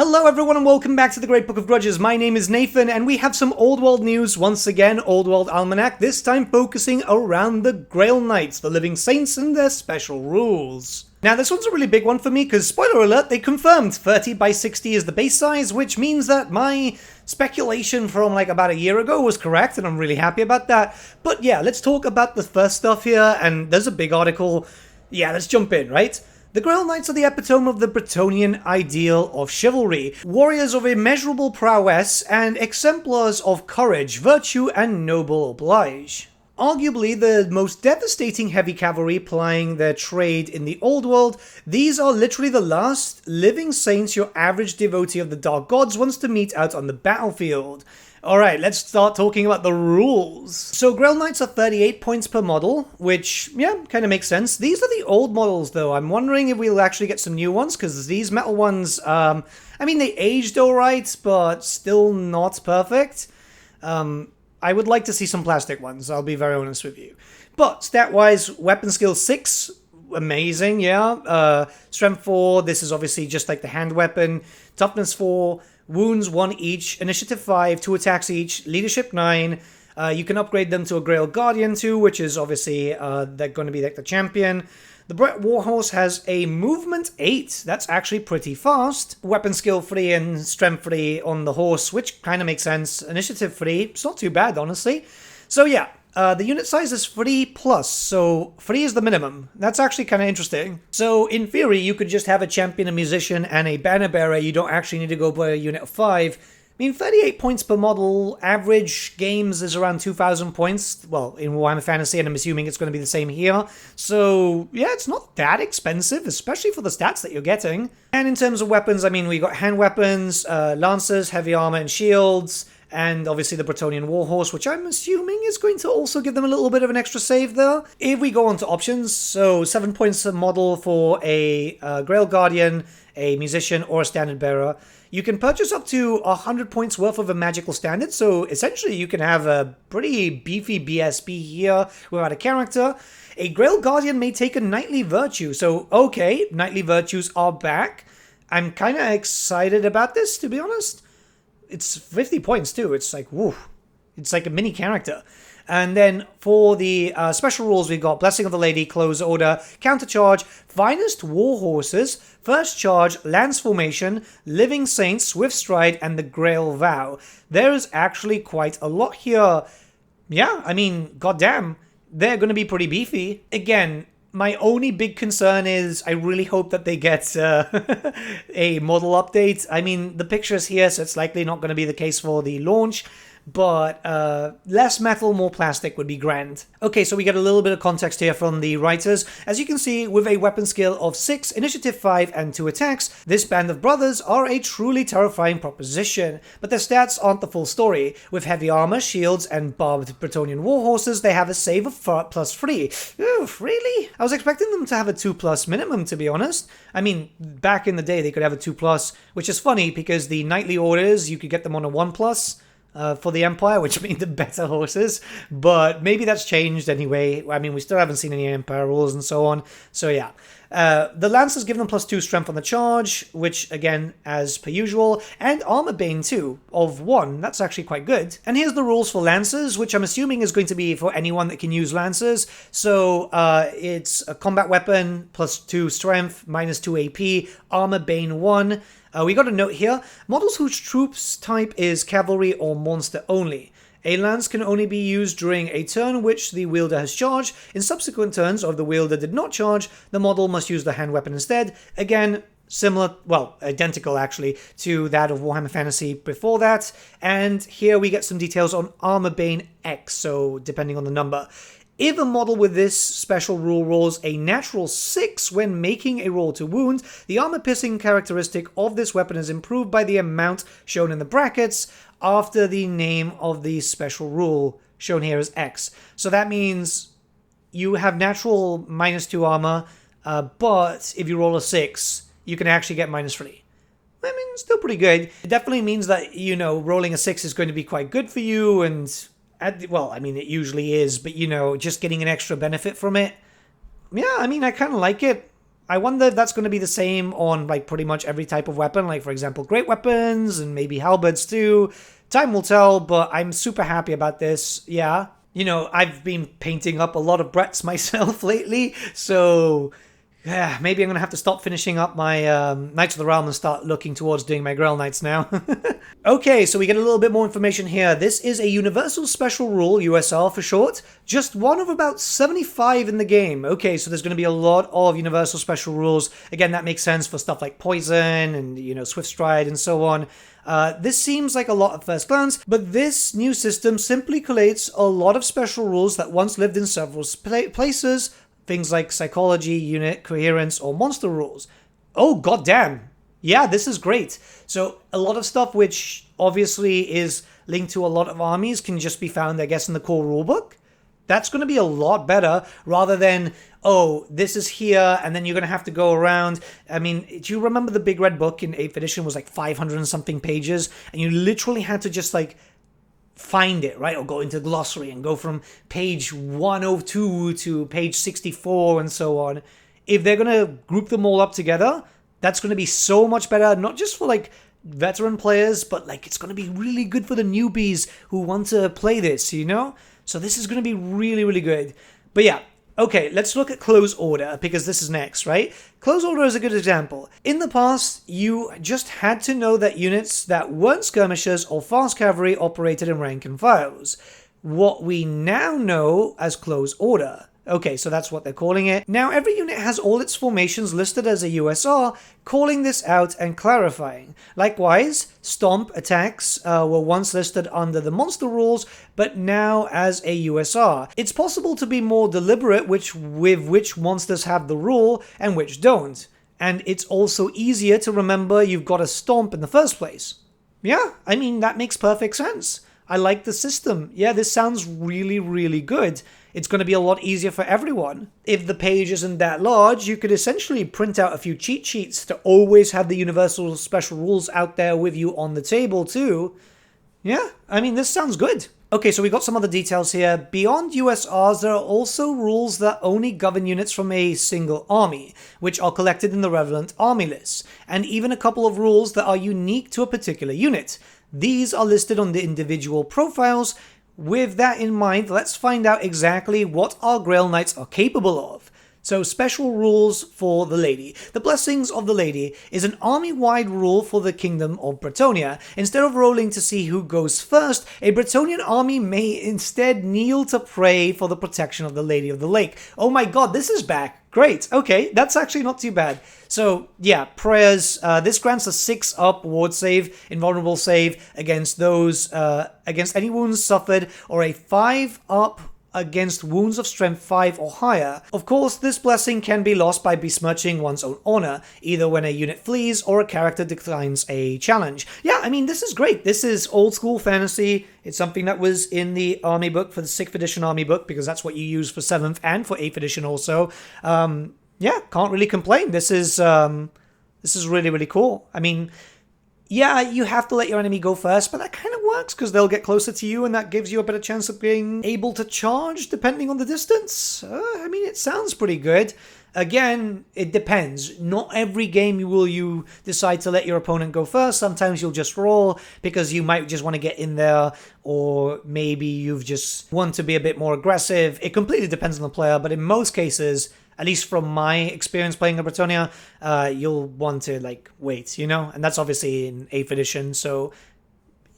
Hello everyone and welcome back to the Great Book of Grudges. My name is Nathan and we have some Old World news once again, Old World Almanack, this time focusing around the Grail Knights, the living saints and their special rules. Now this one's a really big one for me because, spoiler alert, they confirmed 30 by 60 is the base size, which means that my speculation from like about a year ago was correct and I'm really happy about that. But yeah, let's talk about the first stuff here, and there's a big article. Yeah, let's jump in, right? The Grail Knights are the epitome of the Bretonnian ideal of chivalry, warriors of immeasurable prowess and exemplars of courage, virtue, and noble oblige. Arguably the most devastating heavy cavalry plying their trade in the old world, these are literally the last living saints your average devotee of the dark gods wants to meet out on the battlefield. Alright, let's start talking about the rules. So Grail Knights are 38 points per model, which, yeah, kind of makes sense. These are the old models though. I'm wondering if we'll actually get some new ones, because these metal ones, I mean, they aged alright, but still not perfect. I would like to see some plastic ones, I'll be very honest with you. But stat-wise, weapon skill 6, amazing, yeah. Strength 4, this is obviously just like the hand weapon. Toughness 4. Wounds 1 each, initiative 5, 2 attacks each, leadership 9. You can upgrade them to a Grail Guardian too, which is obviously they're going to be like the champion. The Brett Warhorse has a movement 8. That's actually pretty fast. Weapon skill 3 and strength 3 on the horse, which kind of makes sense. Initiative 3, it's not too bad honestly. So yeah. The unit size is 3+, so 3 is the minimum. That's actually kind of interesting. So, in theory, you could just have a champion, a musician, and a banner bearer. You don't actually need to go by a unit of 5. I mean, 38 points per model. Average games is around 2,000 points. Well, in Warhammer Fantasy, and I'm assuming it's going to be the same here. So, yeah, it's not that expensive, especially for the stats that you're getting. And in terms of weapons, I mean, we got hand weapons, lancers, heavy armor, and shields. And obviously the Bretonnian Warhorse, which I'm assuming is going to also give them a little bit of an extra save there. If we go on to options, so 7 points a model for a Grail Guardian, a musician, or a standard bearer. You can purchase up to 100 points worth of a magical standard, so essentially you can have a pretty beefy BSB here without a character. A Grail Guardian may take a knightly virtue, so okay, knightly virtues are back. I'm kind of excited about this, to be honest. It's 50 points too. It's like, woo. It's like a mini character. And then for the special rules, we've got Blessing of the Lady, Close Order, Countercharge, Finest War Horses, First Charge, Lance Formation, Living Saints, Swift Stride, and the Grail Vow. There is actually quite a lot here. Yeah, I mean, goddamn, they're going to be pretty beefy. Again, my only big concern is I really hope that they get a model update. I mean, the picture is here, so it's likely not going to be the case for the launch. But less metal, more plastic would be grand. Okay, so we get a little bit of context here from the writers. As you can see, with a weapon skill of 6, initiative 5, and 2 attacks, this band of brothers are a truly terrifying proposition. But their stats aren't the full story. With heavy armor, shields, and barbed Bretonnian warhorses, they have a save of +3. Oof, really? I was expecting them to have a 2+ minimum, to be honest. I mean, back in the day, they could have a 2+, which is funny because the knightly orders, you could get them on a 1+. For the Empire, which made them better horses, but maybe that's changed anyway. I mean, we still haven't seen any Empire rules and so on, so yeah. The Lancers give them +2 strength on the charge, which, again, as per usual, and Armor Bane, too, of 1. That's actually quite good. And here's the rules for Lancers, which I'm assuming is going to be for anyone that can use Lancers. So, it's a combat weapon, +2 strength, -2 AP, Armor Bane 1. We got a note here. Models whose troops type is cavalry or monster only. A lance can only be used during a turn which the wielder has charged. In subsequent turns, or if the wielder did not charge, the model must use the hand weapon instead. Again, similar, well, identical actually, to that of Warhammer Fantasy before that. And here we get some details on Armor Bane X, so depending on the number. If a model with this special rule rolls a natural 6 when making a roll to wound, the armor-piercing characteristic of this weapon is improved by the amount shown in the brackets after the name of the special rule, shown here as X. So that means you have natural -2 armor, but if you roll a 6, you can actually get -3. I mean, still pretty good. It definitely means that, you know, rolling a 6 is going to be quite good for you, and well, I mean, it usually is, but, you know, just getting an extra benefit from it. Yeah, I mean, I kind of like it. I wonder if that's going to be the same on like pretty much every type of weapon, like for example, great weapons and maybe halberds too. Time will tell, but I'm super happy about this. Yeah. You know, I've been painting up a lot of Bretts myself lately, so yeah, maybe I'm going to have to stop finishing up my Knights of the Realm and start looking towards doing my Grail Knights now. Okay, so we get a little bit more information here. This is a Universal Special Rule, USR for short, just one of about 75 in the game. Okay, so there's going to be a lot of Universal Special Rules. Again, that makes sense for stuff like Poison and, you know, Swift Stride and so on. This seems like a lot at first glance, but this new system simply collates a lot of special rules that once lived in several places, things like psychology, unit, coherence, or monster rules. Oh, goddamn. Yeah, this is great. So a lot of stuff which obviously is linked to a lot of armies can just be found, I guess, in the core rulebook. That's going to be a lot better rather than, oh, this is here, and then you're going to have to go around. I mean, do you remember the big red book in 8th edition was like 500 and something pages, and you literally had to just like find it, right? Or go into the glossary and go from page 102 to page 64 and so on. If they're going to group them all up together, that's going to be so much better, not just for like veteran players, but like it's going to be really good for the newbies who want to play this, you know? So this is going to be really, really good. But yeah, okay, let's look at Close Order, because this is next, right? Close Order is a good example. In the past, you just had to know that units that weren't skirmishers or fast cavalry operated in rank and files. What we now know as Close Order. Okay, so that's what they're calling it. Now, every unit has all its formations listed as a USR, calling this out and clarifying. Likewise, Stomp attacks were once listed under the monster rules, but now as a USR. It's possible to be more deliberate with which monsters have the rule and which don't. And it's also easier to remember you've got a Stomp in the first place. Yeah, I mean, that makes perfect sense. I like the system. Yeah, this sounds really, really good. It's going to be a lot easier for everyone. If the page isn't that large, you could essentially print out a few cheat sheets to always have the universal special rules out there with you on the table too. Yeah, I mean, this sounds good. Okay, so we got some other details here. Beyond USRs, there are also rules that only govern units from a single army, which are collected in the relevant army lists, and even a couple of rules that are unique to a particular unit. These are listed on the individual profiles. With that in mind, let's find out exactly what our Grail Knights are capable of. So, special rules for the Lady. The Blessings of the Lady is an army-wide rule for the Kingdom of Bretonnia. Instead of rolling to see who goes first, a Bretonnian army may instead kneel to pray for the protection of the Lady of the Lake. Oh my god, this is back. Great. Okay, that's actually not too bad. So, yeah, prayers. This grants a 6-up ward save, invulnerable save against those, against any wounds suffered, or a 5-up against wounds of strength 5 or higher. Of course, this blessing can be lost by besmirching one's own honor, either when a unit flees or a character declines a challenge. Yeah, I mean, this is great. This is old school fantasy. It's something that was in the army book, for the 6th edition army book, because that's what you use for 7th and for 8th edition also. Yeah, can't really complain. This is really, really cool. I mean, yeah, you have to let your enemy go first, but that kind of works because they'll get closer to you and that gives you a better chance of being able to charge depending on the distance. I mean, it sounds pretty good. Again, it depends. Not every game will you decide to let your opponent go first. Sometimes you'll just roll because you might just want to get in there, or maybe you just want to be a bit more aggressive. It completely depends on the player, but in most cases, at least from my experience playing a Bretonnia, you'll want to, like, wait, you know? And that's obviously in 8th edition, so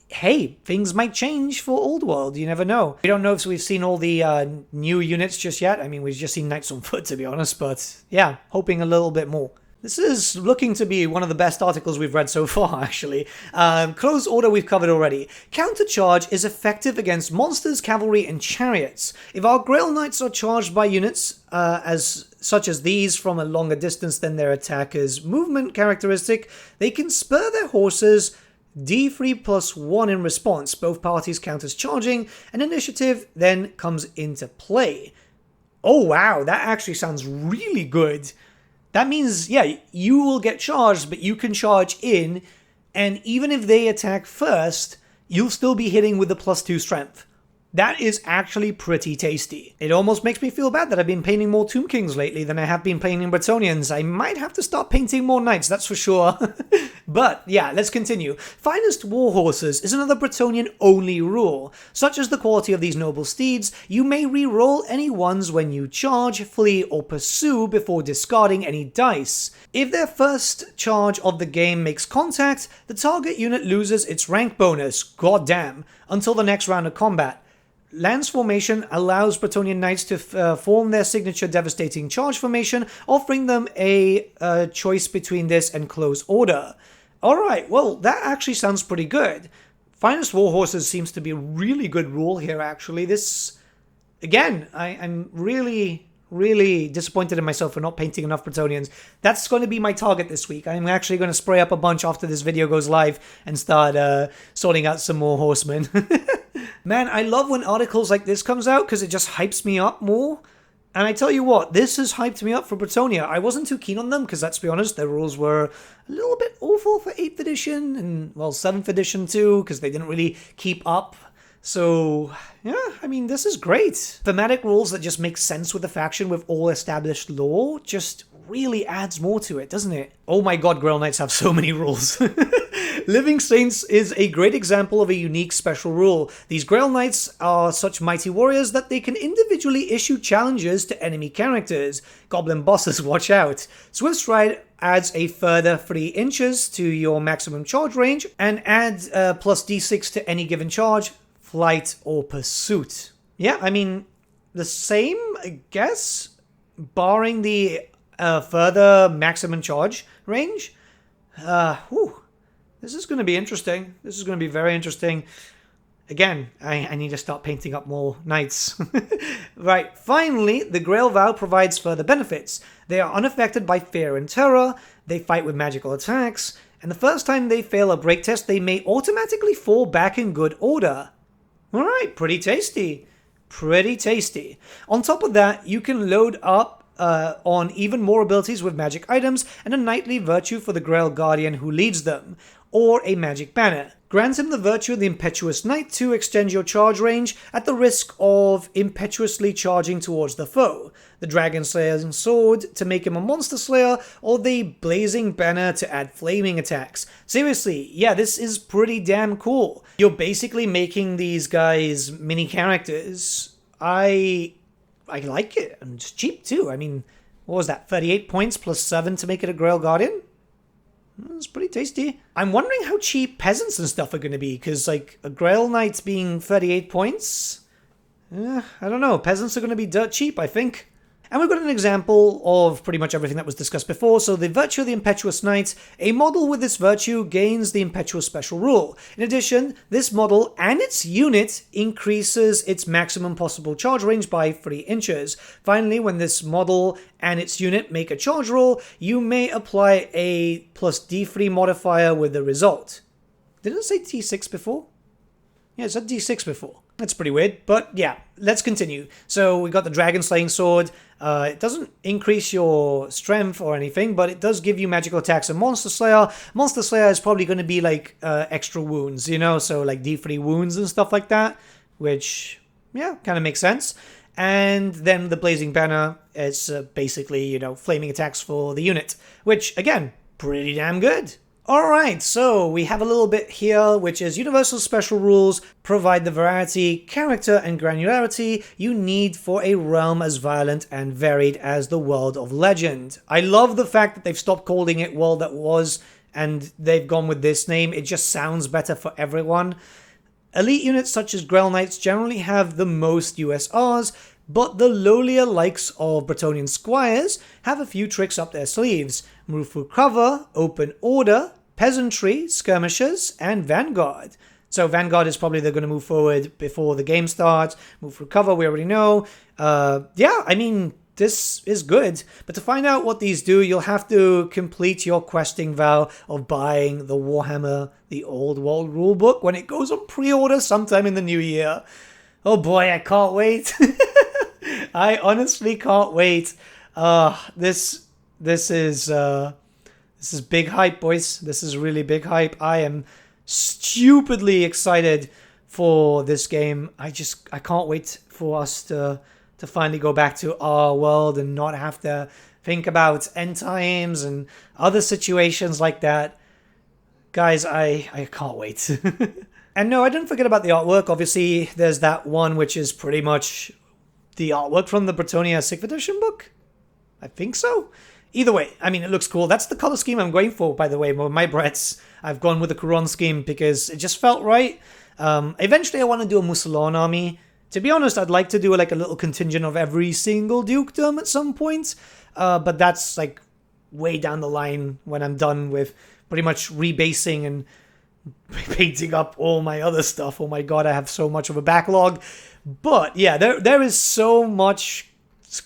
hey, things might change for Old World, you never know. We don't know if we've seen all the new units just yet. I mean, we've just seen Knights on Foot, to be honest, but yeah, hoping a little bit more. This is looking to be one of the best articles we've read so far, actually. Close Order we've covered already. Countercharge is effective against monsters, cavalry, and chariots. If our Grail Knights are charged by units such as these from a longer distance than their attacker's movement characteristic, they can spur their horses D3+1 in response. Both parties count as charging, and initiative then comes into play. Oh wow, that actually sounds really good. That means, yeah, you will get charged, but you can charge in, and even if they attack first, you'll still be hitting with the +2 strength. That is actually pretty tasty. It almost makes me feel bad that I've been painting more Tomb Kings lately than I have been painting Bretonnians. I might have to start painting more knights, that's for sure. But yeah, let's continue. Finest war horses is another Bretonnian only rule. Such as the quality of these noble steeds, you may re-roll any ones when you charge, flee, or pursue before discarding any dice. If their first charge of the game makes contact, the target unit loses its rank bonus, goddamn, until the next round of combat. Lance formation allows Bretonnian knights to form their signature devastating charge formation, offering them a choice between this and close order. Alright, well, that actually sounds pretty good. Finest war horses seems to be a really good rule here, actually. This, again, I'm really disappointed in myself for not painting enough Bretonnians. That's going to be my target this week. I'm actually going to spray up a bunch after this video goes live and start sorting out some more horsemen. Man, I love when articles like this comes out because it just hypes me up more. And I tell you what, this has hyped me up for Bretonnia. I wasn't too keen on them because, let's be honest, their rules were a little bit awful for 8th edition and, well, 7th edition too, because they didn't really keep up. So, yeah, I mean, this is great. Thematic rules that just make sense with the faction with all established lore just really adds more to it, doesn't it? Oh my god, Grail Knights have so many rules. Living Saints is a great example of a unique special rule. These Grail Knights are such mighty warriors that they can individually issue challenges to enemy characters. Goblin bosses, watch out. Swift Stride adds a further 3 inches to your maximum charge range and adds plus d6 to any given charge, flight, or pursuit. Yeah, I mean, the same, I guess, barring the further maximum charge range. This is going to be interesting. This is going to be very interesting. Again, I need to start painting up more knights. Right, finally, the Grail Vow provides further benefits. They are unaffected by fear and terror, they fight with magical attacks, and the first time they fail a break test, they may automatically fall back in good order. Alright, pretty tasty. Pretty tasty. On top of that, you can load up on even more abilities with magic items and a knightly virtue for the Grail Guardian who leads them, or a magic banner. Grant him the virtue of the Impetuous Knight to extend your charge range at the risk of impetuously charging towards the foe, the Dragon Slayer's Sword to make him a Monster Slayer, or the Blazing Banner to add flaming attacks. Seriously, yeah, this is pretty damn cool. You're basically making these guys mini characters. I like it, and it's cheap too. I mean, what was that, 38 points plus 7 to make it a Grail Guardian? It's pretty tasty. I'm wondering how cheap peasants and stuff are going to be, because, like, a Grail Knight being 38 points? I don't know. Peasants are going to be dirt cheap, I think. And we've got an example of pretty much everything that was discussed before. So the Virtue of the Impetuous Knight, a model with this virtue gains the Impetuous Special Rule. In addition, this model and its unit increases its maximum possible charge range by 3 inches. Finally, when this model and its unit make a charge roll, you may apply a plus D3 modifier with the result. Didn't it say D6 before? Yeah, it said D6 before. That's pretty weird, but yeah, let's continue. So we got the Dragon Slaying Sword. It doesn't increase your strength or anything, but it does give you magical attacks and Monster Slayer. Monster Slayer is probably going to be like extra wounds, you know, so like D3 wounds and stuff like that, which, yeah, kind of makes sense. And then the Blazing Banner is basically, you know, flaming attacks for the unit, which, again, pretty damn good. Alright, so we have a little bit here, which is universal special rules provide the variety, character, and granularity you need for a realm as violent and varied as the World of Legend. I love the fact that they've stopped calling it World That Was, and they've gone with this name. It just sounds better for everyone. Elite units such as Grail Knights generally have the most USRs, but the lowlier likes of Bretonnian Squires have a few tricks up their sleeves. Move through cover, open order, peasantry, skirmishers, and vanguard. So vanguard is probably they're going to move forward before the game starts. Move through cover, we already know. Yeah, I mean, this is good. But to find out what these do, you'll have to complete your questing vow of buying the Warhammer, the Old World rulebook when it goes on pre-order sometime in the new year. Oh boy, I can't wait. I honestly can't wait. This is big hype, boys. This is really big hype. I am stupidly excited for this game. I can't wait for us to finally go back to our world and not have to think about end times and other situations like that. Guys, I can't wait. And no, I didn't forget about the artwork. Obviously, there's that one which is pretty much the artwork from the Bretonnia 6th edition book. I think so. Either way, I mean, it looks cool. That's the color scheme I'm going for, by the way. With my Bretts, I've gone with the Couron scheme because it just felt right. Eventually, I want to do a Musalon army. To be honest, I'd like to do like a little contingent of every single dukedom at some point. But that's like way down the line when I'm done with pretty much rebasing and painting up all my other stuff. Oh my god, I have so much of a backlog. But yeah, there is so much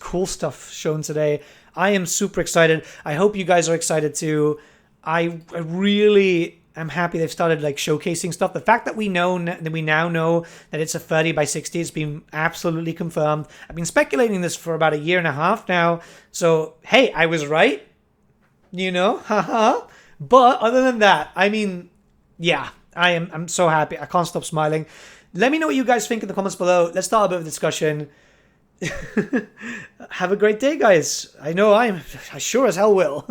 cool stuff shown today. I am super excited. I hope you guys are excited too. I really am happy they've started like showcasing stuff. The fact that we now know that it's a 30 by 60 has been absolutely confirmed. I've been speculating this for about a year and a half now. So hey, I was right. You know, haha. But other than that, I mean, yeah, I'm so happy. I can't stop smiling. Let me know what you guys think in the comments below. Let's start a bit of a discussion. Have a great day, guys. I know I sure as hell will.